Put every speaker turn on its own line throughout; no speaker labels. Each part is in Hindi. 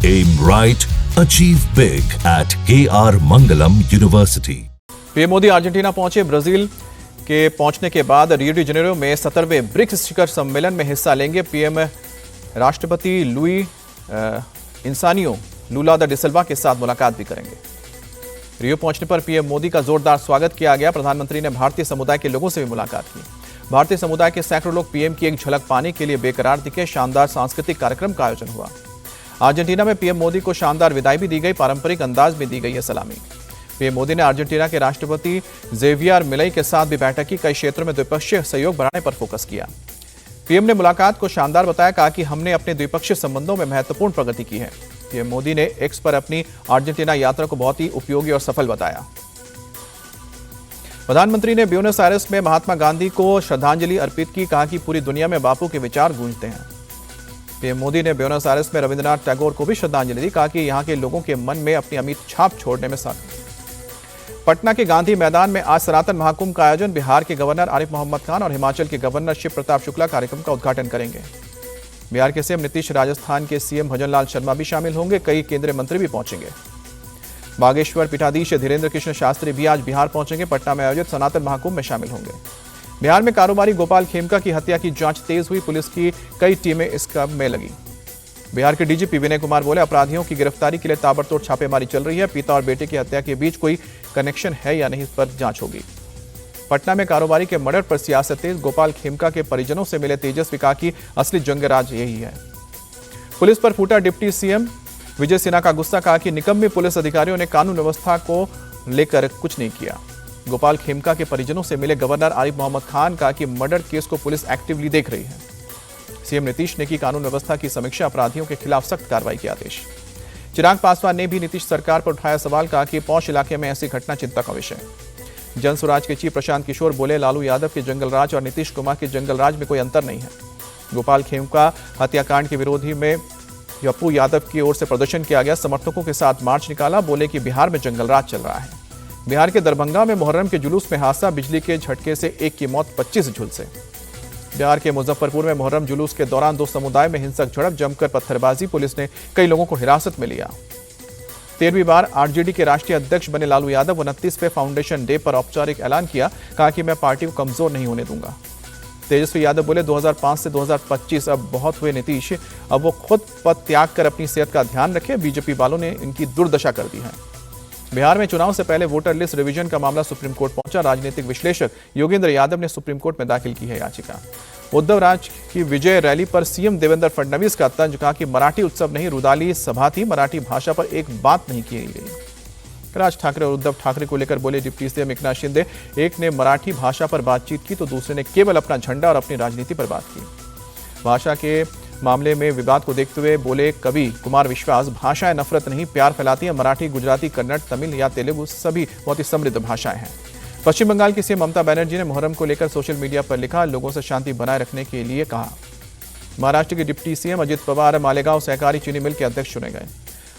Aim right, achieve big at KR Mangalam University.
PM Modi Argentina पहुंचे। ब्राजील के पहुंचने के बाद रियो डी जेनेरो में 17वें ब्रिक्स शिखर सम्मेलन में हिस्सा लेंगे। पीएम राष्ट्रपति लुई इंसानियो लूला दा डिसिल्वा के साथ मुलाकात भी करेंगे। रियो पहुंचने पर पीएम मोदी का जोरदार स्वागत किया गया। प्रधानमंत्री ने भारतीय समुदाय के लोगों से भी मुलाकात की। भारतीय समुदाय के सैकड़ों लोग पीएम की एक झलक पाने के लिए बेकरार दिखे। शानदार सांस्कृतिक कार्यक्रम का आयोजन हुआ। अर्जेंटीना में पीएम मोदी को शानदार विदाई भी दी गई। पारंपरिक अंदाज में दी गई है सलामी। पीएम मोदी ने अर्जेंटीना के राष्ट्रपति जेवियर मिलेई के साथ भी बैठक की। कई क्षेत्रों में द्विपक्षीय सहयोग बढ़ाने पर फोकस किया। पीएम ने मुलाकात को शानदार बताया। कहा कि हमने अपने द्विपक्षीय संबंधों में महत्वपूर्ण प्रगति की है। पीएम मोदी ने एक्स पर अपनी अर्जेंटीना यात्रा को बहुत ही उपयोगी और सफल बताया। प्रधानमंत्री ने ब्यूनस आयर्स में महात्मा गांधी को श्रद्धांजलि अर्पित की। कहा कि पूरी दुनिया में बापू के विचार गूंजते हैं। पीएम मोदी ने ब्यूनस आयर्स में रविंद्रनाथ टैगोर को भी श्रद्धांजलि दी। कहा कि यहाँ के लोगों के मन में अपनी अमिट छाप छोड़ने में साथ। पटना के गांधी मैदान में आज सनातन महाकुंभ का आयोजन। बिहार के गवर्नर आरिफ मोहम्मद खान और हिमाचल के गवर्नर शिव प्रताप शुक्ला कार्यक्रम का उद्घाटन करेंगे। बिहार के सीएम नीतीश, राजस्थान के सीएम भजनलाल शर्मा भी शामिल होंगे। कई केंद्रीय मंत्री भी पहुंचेंगे। बागेश्वर पीठाधीश धीरेन्द्र कृष्ण शास्त्री भी आज बिहार पहुंचेंगे। पटना में आयोजित सनातन महाकुंभ में शामिल होंगे। बिहार में कारोबारी गोपाल खेमका की हत्या की जांच तेज हुई। पुलिस की कई टीमें इस काम में लगी। बिहार के डीजीपी विनय कुमार बोले, अपराधियों की गिरफ्तारी के लिए ताबड़तोड़ छापेमारी चल रही है। पिता और बेटे की हत्या के बीच कोई कनेक्शन है या नहीं, इस पर जांच होगी। पटना में कारोबारी के मर्डर पर सियासत तेज। गोपाल खेमका के परिजनों से मिले तेजस्वी। कहा कि असली जंगराज यही है। पुलिस पर फूटा डिप्टी सीएम विजय सिन्हा का गुस्सा। कहा कि निकम्मे पुलिस अधिकारियों ने कानून व्यवस्था को लेकर कुछ नहीं किया। गोपाल खेमका के परिजनों से मिले गवर्नर आरिफ मोहम्मद खान। कहा कि मर्डर केस को पुलिस एक्टिवली देख रही है। सीएम नीतीश ने की कानून व्यवस्था की समीक्षा। अपराधियों के खिलाफ सख्त कार्रवाई के आदेश। चिराग पासवान ने भी नीतीश सरकार पर उठाया सवाल। कहा कि पौष इलाके में ऐसी घटना चिंता का विषय। जनसुराज के चीफ प्रशांत किशोर बोले, लालू यादव के जंगलराज और नीतीश कुमार के जंगलराज में कोई अंतर नहीं है। गोपाल खेमका हत्याकांड के विरोधी में पप्पू यादव की ओर से प्रदर्शन किया गया। समर्थकों के साथ मार्च निकाला। बोले कि बिहार में जंगलराज चल रहा है। बिहार के दरभंगा में मुहर्रम के जुलूस में हादसा। बिजली के झटके से एक की मौत, 25 झुलसे। बिहार के मुजफ्फरपुर में मुहर्रम जुलूस के दौरान दो समुदाय में हिंसक झड़प। जमकर पत्थरबाजी। पुलिस ने कई लोगों को हिरासत में लिया। 13वीं बार आरजेडी के राष्ट्रीय अध्यक्ष बने लालू यादव 29वें फाउंडेशन डे पर औपचारिक ऐलान किया। कहा कि मैं पार्टी को कमजोर नहीं होने दूंगा। तेजस्वी यादव बोले, 2005 से 2025 अब बहुत हुए नीतीश। अब वो खुद पद त्याग कर अपनी सेहत का ध्यान रखे। बीजेपी वालों ने इनकी दुर्दशा कर दी है। बिहार में चुनाव से पहले वोटर लिस्ट रिवीजन का मामला सुप्रीम कोर्ट पहुंचा। राजनीतिक विश्लेषक योगेंद्र यादव ने सुप्रीम कोर्ट में दाखिल की है याचिका। उद्धव राज की विजय रैली पर सीएम देवेंद्र फडणवीस का तंज। कहा कि मराठी उत्सव नहीं, रुदाली सभा थी। मराठी भाषा पर एक बात नहीं की गई। राज ठाकरे और उद्धव ठाकरे को लेकर बोले डिप्टी सीएम एकनाथ शिंदे, एक ने मराठी भाषा पर बातचीत की तो दूसरे ने केवल अपना झंडा और अपनी राजनीति पर बात की। भाषा के मामले में विवाद को देखते हुए बोले कवि कुमार विश्वास, भाषाएं नफरत नहीं प्यार फैलाती हैं। मराठी, गुजराती, कन्नड़, तमिल या तेलुगु सभी बहुत ही समृद्ध भाषाएं हैं। पश्चिम बंगाल की सीएम ममता बनर्जी ने मुहर्रम को लेकर सोशल मीडिया पर लिखा, लोगों से शांति बनाए रखने के लिए कहा। महाराष्ट्र के डिप्टी सीएम अजित पवार मालेगांव सहकारी चीनी मिल के अध्यक्ष चुने गए।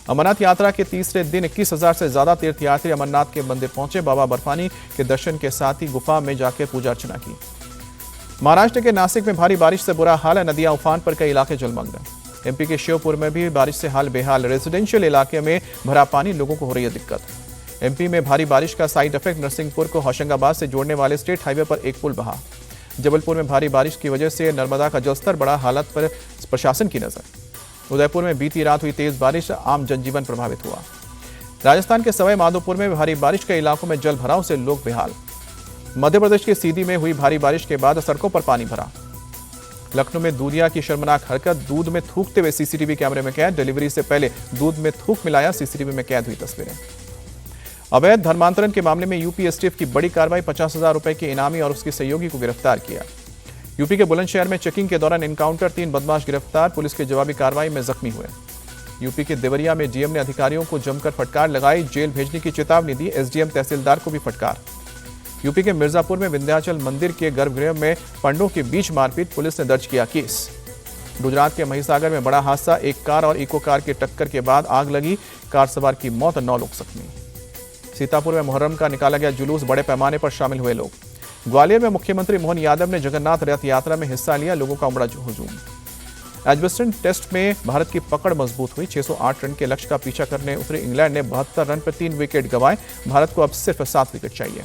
अमरनाथ यात्रा के तीसरे दिन 21,000 से ज्यादा तीर्थयात्री अमरनाथ के मंदिर पहुंचे। बाबा बर्फानी के दर्शन के साथ ही गुफा में जाकर पूजा अर्चना की। महाराष्ट्र के नासिक में भारी बारिश से बुरा हाल है। नदियां उफान पर, कई इलाके जलमग्न। एमपी के श्योपुर में भी बारिश से हाल बेहाल। रेजिडेंशियल इलाके में भरा पानी, लोगों को हो रही है दिक्कत। एमपी में भारी बारिश का साइड इफेक्ट। नरसिंहपुर को होशंगाबाद से जोड़ने वाले स्टेट हाईवे पर एक पुल बहा। जबलपुर में भारी बारिश की वजह से नर्मदा का जलस्तर बढ़ा। हालत पर प्रशासन की नजर। उदयपुर में बीती रात हुई तेज बारिश, आम जनजीवन प्रभावित हुआ। राजस्थान के सवाई माधोपुर में भारी बारिश के इलाकों में जल भराव से लोग बेहाल। मध्य प्रदेश के सीधी में हुई भारी बारिश के बाद सड़कों पर पानी भरा। लखनऊ में दूधिया की शर्मनाक हरकत, दूध में थूकते हुए सीसीटीवी कैमरे में कैद। डिलीवरी से पहले दूध में थूक मिलाया, सीसीटीवी में कैद हुई तस्वीरें। अवैध धर्मांतरण के मामले में यूपी एसटीएफ की बड़ी कार्रवाई। 50,000 रुपए के इनामी और उसके सहयोगी को गिरफ्तार किया। यूपी के बुलंदशहर में चेकिंग के दौरान एनकाउंटर, 3 बदमाश गिरफ्तार। पुलिस की जवाबी कार्रवाई में जख्मी हुए। यूपी के देवरिया में डीएम ने अधिकारियों को जमकर फटकार लगाई। जेल भेजने की चेतावनी दी। एसडीएम तहसीलदार को भी फटकार। यूपी के मिर्जापुर में विंध्याचल मंदिर के गर्भगृह में पंडों के बीच मारपीट। पुलिस ने दर्ज किया केस। गुजरात के महिसागर में बड़ा हादसा। एक कार और इको कार की टक्कर के बाद आग लगी। कार सवार की मौत, 9 लोग जख्मी। सीतापुर में मुहर्रम का निकाला गया जुलूस। बड़े पैमाने पर शामिल हुए लोग। ग्वालियर में मुख्यमंत्री मोहन यादव ने जगन्नाथ रथ यात्रा में हिस्सा लिया। लोगों का उमड़ा हुजूम। एजबेस्टन टेस्ट में भारत की पकड़ मजबूत हुई। 608 रन के लक्ष्य का पीछा करने उतरे इंग्लैंड ने 72 रन पर 3 विकेट गंवाए। भारत को अब सिर्फ 7 विकेट चाहिए।